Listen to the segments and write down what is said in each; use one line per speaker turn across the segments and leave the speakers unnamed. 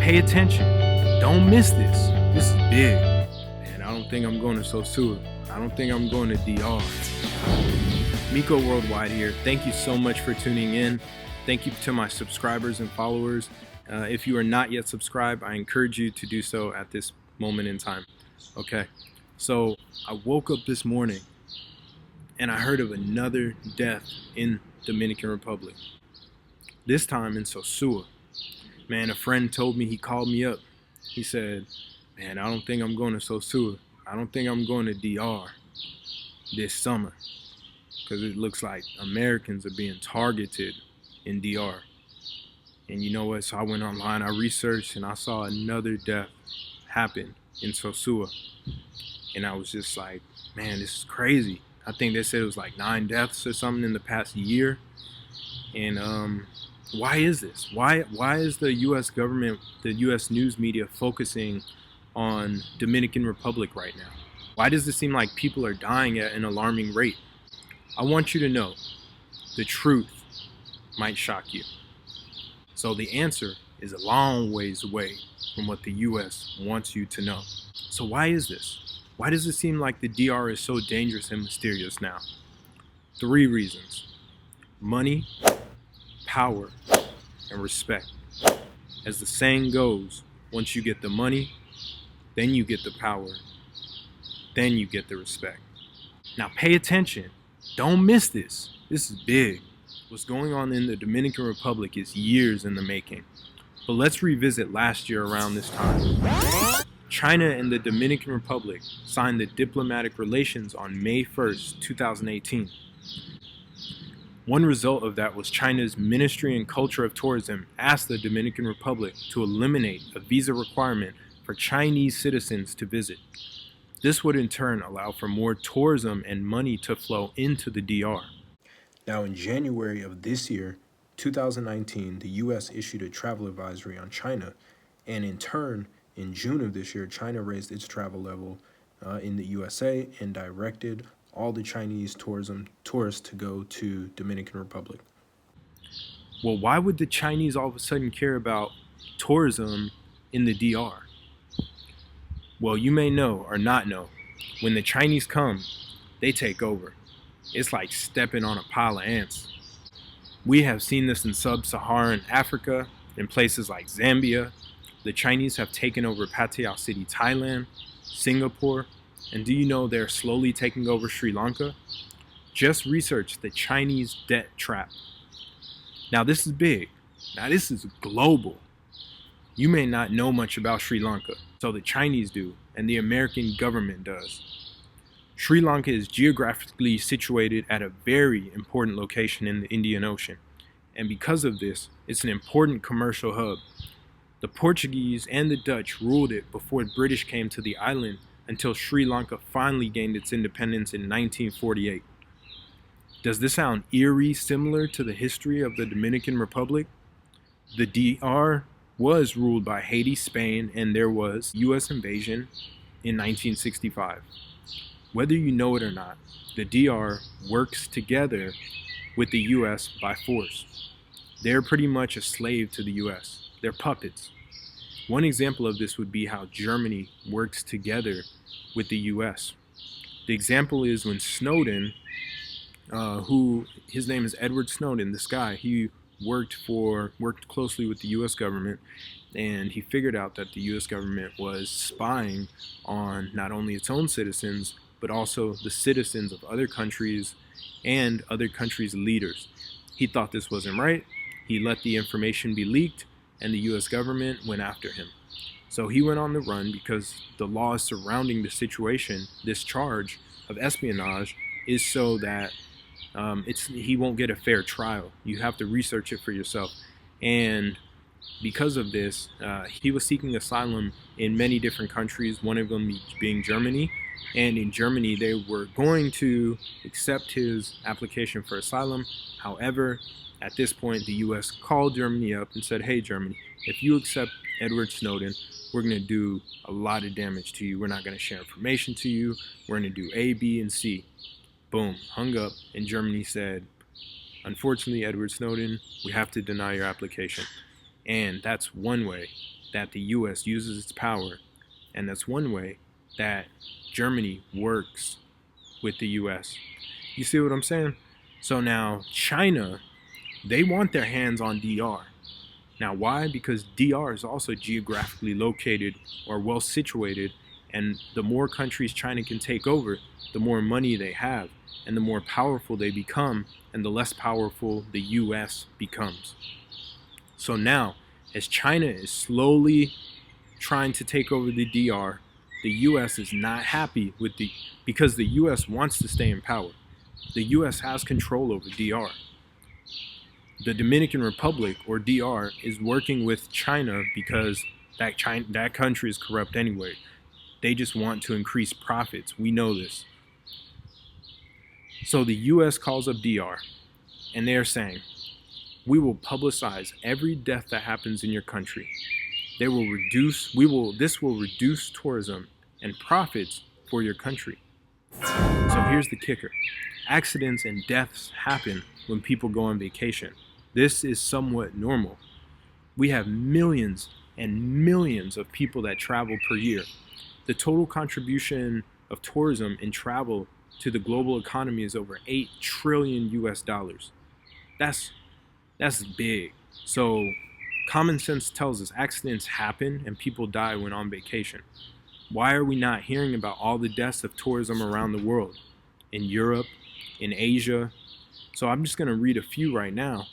pay attention. Don't miss this. This is big. Man, I don't think I'm going to Sosua. I don't think I'm going to DR. Miko Worldwide here. Thank you so much for tuning in. Thank you to my subscribers and followers. If you are not yet subscribed, I encourage you to do so at this moment in time. Okay, so I woke up this morning and I heard of another death in Dominican Republic. This time in Sosua. Man, a friend told me, he called me up. He said, man, I don't think I'm going to Sosua. I don't think I'm going to DR this summer because it looks like Americans are being targeted in DR. And you know what? So I went online, I researched, and I saw another death happen in Sosua. And I was just like, man, this is crazy. I think they said it was like 9 deaths or something in the past year. And why is this? Why is the U.S. government, the U.S. news media focusing on Dominican Republic right now? Why does it seem like people are dying at an alarming rate? I want you to know the truth might shock you. So the answer is a long ways away from what the U.S. wants you to know. So why is this? Why does it seem like the DR is so dangerous and mysterious now? 3 reasons: money, power, and respect. As the saying goes, once you get the money, then you get the power, then you get the respect. Now pay attention. Don't miss this. This is big. What's going on in the Dominican Republic is years in the making. But let's revisit last year around this time. China and the Dominican Republic signed the diplomatic relations on May 1st, 2018. One result of that was China's Ministry and Culture of Tourism asked the Dominican Republic to eliminate a visa requirement for Chinese citizens to visit. This would in turn allow for more tourism and money to flow into the DR. Now in January of this year, 2019, the U.S. issued a travel advisory on China, and in turn, in June of this year, China raised its travel level in the USA and directed all the Chinese tourists to go to Dominican Republic. Well, why would the Chinese all of a sudden care about tourism in the DR? Well, you may know or not know, when the Chinese come, they take over. It's like stepping on a pile of ants. We have seen this in sub-Saharan Africa, in places like Zambia. The Chinese have taken over Pattaya City, Thailand, Singapore, and do you know they're slowly taking over Sri Lanka? Just research the Chinese debt trap. Now this is big. Now this is global. You may not know much about Sri Lanka, so the Chinese do, and the American government does. Sri Lanka is geographically situated at a very important location in the Indian Ocean, and because of this, it's an important commercial hub. The Portuguese and the Dutch ruled it before the British came to the island until Sri Lanka finally gained its independence in 1948. Does this sound eerie similar to the history of the Dominican Republic? The DR was ruled by Haiti, Spain, and there was U.S. invasion in 1965. Whether you know it or not, the DR works together with the U.S. by force. They're pretty much a slave to the U.S. They're puppets. One example of this would be how Germany works together with the U.S. The example is when Snowden, his name is Edward Snowden, this guy, he worked closely with the U.S. government, and he figured out that the U.S. government was spying on not only its own citizens, but also the citizens of other countries and other countries' leaders. He thought this wasn't right. He let the information be leaked, and the U.S. government went after him. So he went on the run because the laws surrounding the situation, this charge of espionage, is so that he won't get a fair trial. You have to research it for yourself. And because of this, he was seeking asylum in many different countries, one of them being Germany. And in Germany, they were going to accept his application for asylum. However, at this point, the U.S. called Germany up and said, hey, Germany, if you accept Edward Snowden, we're going to do a lot of damage to you. We're not going to share information to you. We're going to do A, B, and C. Boom, hung up. And Germany said, unfortunately, Edward Snowden, we have to deny your application. And that's one way that the US uses its power, and that's one way that Germany works with the US. You see what I'm saying? So now China, they want their hands on DR. Now why? Because DR is also geographically located or well situated, and the more countries China can take over, the more money they have, and the more powerful they become, and the less powerful the US becomes. So now, as China is slowly trying to take over the DR, the US is not happy with because the US wants to stay in power. The US has control over DR. The Dominican Republic, or DR, is working with China because that country is corrupt anyway. They just want to increase profits. We know this. So the US calls up DR, and they're saying, we will publicize every death that happens in your country. This will reduce tourism and profits for your country. So here's the kicker. Accidents and deaths happen when people go on vacation. This is somewhat normal. We have millions and millions of people that travel per year. The total contribution of tourism and travel to the global economy is over $8 trillion US. That's big. So common sense tells us accidents happen and people die when on vacation. Why are we not hearing about all the deaths of tourism around the world? In Europe, in Asia. So I'm just going to read a few right now.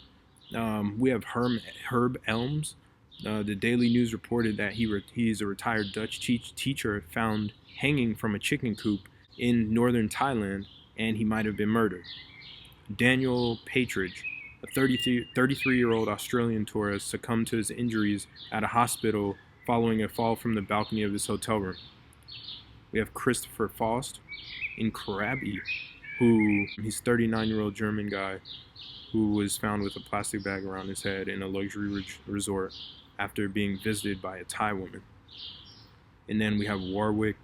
We have Herb Elms. The Daily News reported that he's a retired Dutch teacher found hanging from a chicken coop in northern Thailand, and he might have been murdered. Daniel Patridge, a 33-year-old Australian tourist, succumbed to his injuries at a hospital following a fall from the balcony of his hotel room. We have Christopher Faust in Krabi, he's a 39-year-old German guy who was found with a plastic bag around his head in a luxury resort after being visited by a Thai woman. And then we have Warwick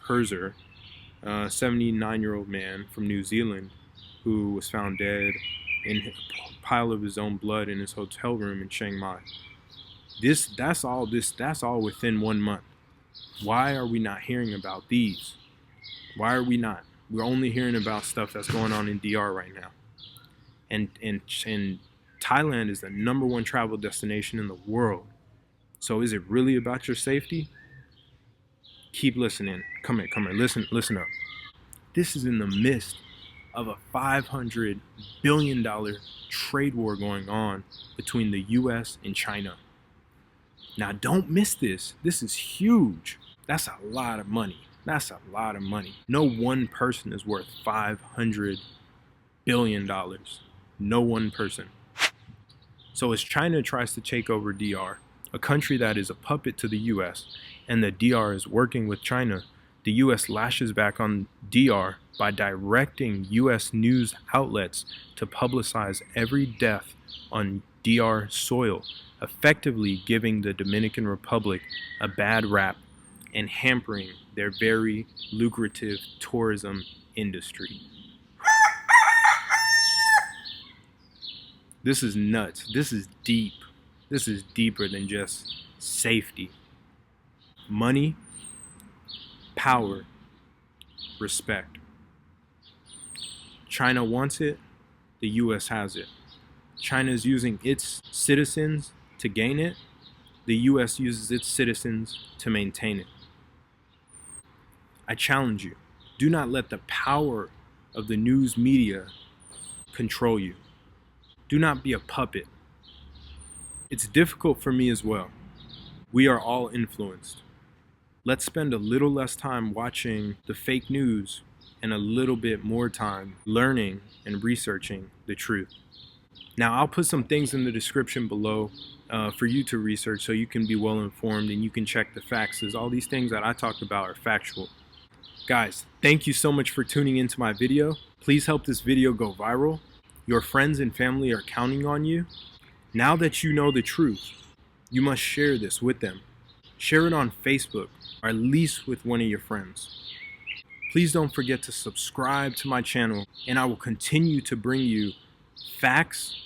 Perzer, a 79-year-old man from New Zealand who was found dead in a pile of his own blood in his hotel room in Chiang Mai. That's all within 1 month. Why are we not hearing about these? Why are we not? We're only hearing about stuff that's going on in DR right now. And Thailand is the #1 travel destination in the world. So is it really about your safety? Keep listening. Come here. Listen up. This is in the midst of a $500 billion trade war going on between the US and China. Now don't miss this. This is huge. That's a lot of money. No one person is worth $500 billion. No one person. So as China tries to take over DR, a country that is a puppet to the US, and the DR is working with China, the US lashes back on DR by directing US news outlets to publicize every death on DR soil, effectively giving the Dominican Republic a bad rap and hampering their very lucrative tourism industry. This is nuts. This is deep. This is deeper than just safety. Money, power, respect. China wants it, the US has it. China is using its citizens to gain it, the US uses its citizens to maintain it. I challenge you, do not let the power of the news media control you. Do not be a puppet. It's difficult for me as well. We are all influenced. Let's spend a little less time watching the fake news and a little bit more time learning and researching the truth. Now, I'll put some things in the description below for you to research so you can be well informed and you can check the facts, as all these things that I talked about are factual. Guys, thank you so much for tuning into my video. Please help this video go viral. Your friends and family are counting on you. Now that you know the truth, you must share this with them. Share it on Facebook, or at least with one of your friends. Please don't forget to subscribe to my channel, and I will continue to bring you facts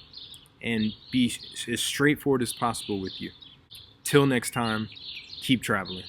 and be as straightforward as possible with you. Till next time, keep traveling.